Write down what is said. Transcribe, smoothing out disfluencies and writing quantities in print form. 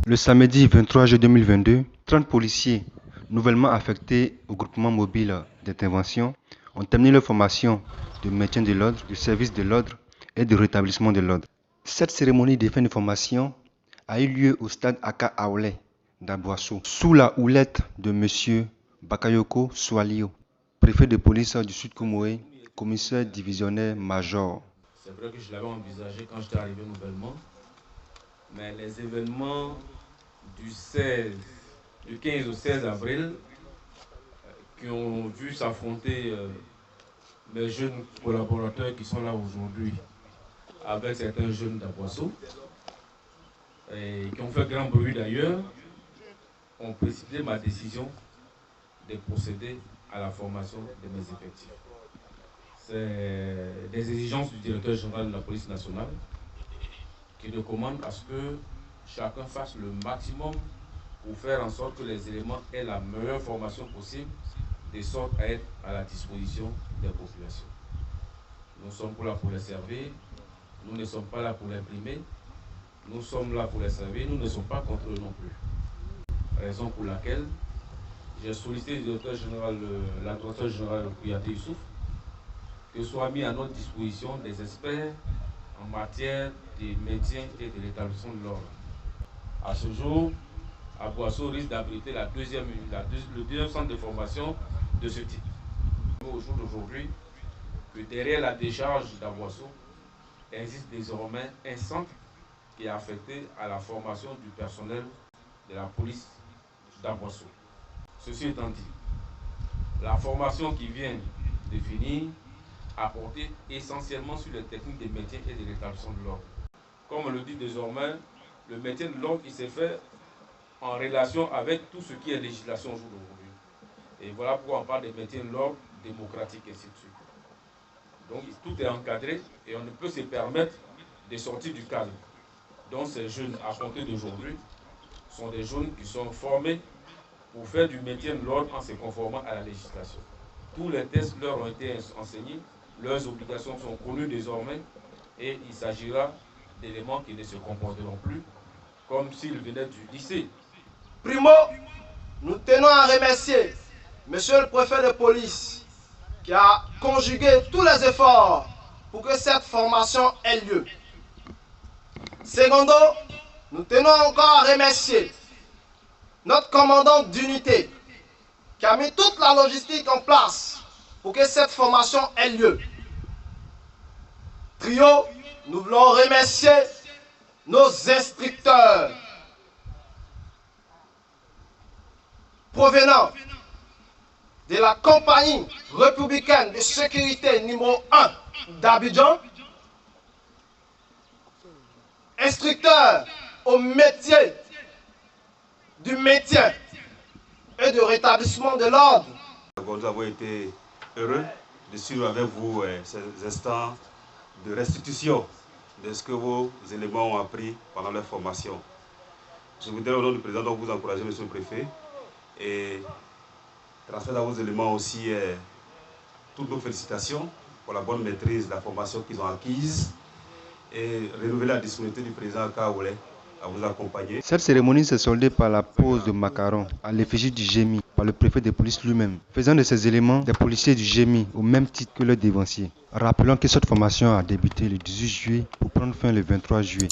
Le samedi 23 juillet 2022, 30 policiers nouvellement affectés au groupement mobile d'intervention ont terminé leur formation de maintien de l'ordre, de service de l'ordre et de rétablissement de l'ordre. Cette cérémonie de fin de formation a eu lieu au stade Aka Aoulé d'Aboissou, sous la houlette de M. Bakayoko Swalio, préfet de police du Sud Comoé, commissaire divisionnaire major. C'est vrai que je l'avais envisagé quand j'étais arrivé nouvellement, mais les événements du 15 au 16 avril qui ont vu s'affronter mes jeunes collaborateurs qui sont là aujourd'hui avec certains jeunes d'Aboissou et qui ont fait grand bruit d'ailleurs, ont précipité ma décision de procéder à la formation de mes effectifs. C'est des exigences du directeur général de la police nationale qui nous commande à ce que chacun fasse le maximum pour faire en sorte que les éléments aient la meilleure formation possible, de sorte à être à la disposition des populations. Nous sommes là pour les servir, nous ne sommes pas là pour les primer, nous sommes là pour les servir, nous ne sommes pas contre eux non plus. Raison pour laquelle j'ai sollicité le directeur général, l'administrateur général Kouyaté Youssouf, que soient mis à notre disposition des experts en matière de maintien et de rétablissement de l'ordre. À ce jour, Aboissou risque d'abriter le deuxième centre de formation de ce type. Au jour d'aujourd'hui, que derrière la décharge d'Aboissou existe désormais un centre qui est affecté à la formation du personnel de la police d'Aboissou. Ceci étant dit, la formation qui vient de finir a porté essentiellement sur les techniques de maintien et de rétablissement de l'ordre. Comme on le dit désormais, le maintien de l'ordre s'est fait en relation avec tout ce qui est législation au jour d'aujourd'hui. Et voilà pourquoi on parle de maintien de l'ordre démocratique, et ainsi de suite. Donc tout est encadré et on ne peut se permettre de sortir du cadre. Donc ces jeunes à compter d'aujourd'hui sont des jeunes qui sont formés pour faire du maintien de l'ordre en se conformant à la législation. Tous les tests leur ont été enseignés, leurs obligations sont connues désormais et il s'agira d'éléments qui ne se comporteront plus comme s'ils venaient du lycée. Primo, nous tenons à remercier Monsieur le préfet de police qui a conjugué tous les efforts pour que cette formation ait lieu. Secondo, nous tenons encore à remercier notre commandant d'unité qui a mis toute la logistique en place pour que cette formation ait lieu. Trio, nous voulons remercier nos instructeurs provenant de la compagnie républicaine de sécurité numéro 1 d'Abidjan, instructeurs au métier du maintien et de rétablissement de l'ordre. Nous avons été heureux de suivre avec vous ces instants de restitution de ce que vos éléments ont appris pendant leur formation. Je voudrais au nom du président donc vous encourager, monsieur le préfet, et transmettre à vos éléments aussi toutes nos félicitations pour la bonne maîtrise de la formation qu'ils ont acquise et renouveler la disponibilité du président Kaoulé à vous accompagner. Cette cérémonie s'est soldée par la pose de macarons à l'effigie du GMI par le préfet de police lui-même, faisant de ces éléments des policiers du GMI au même titre que leurs dévanciers. Rappelons que cette formation a débuté le 18 juillet pour prendre fin le 23 juillet.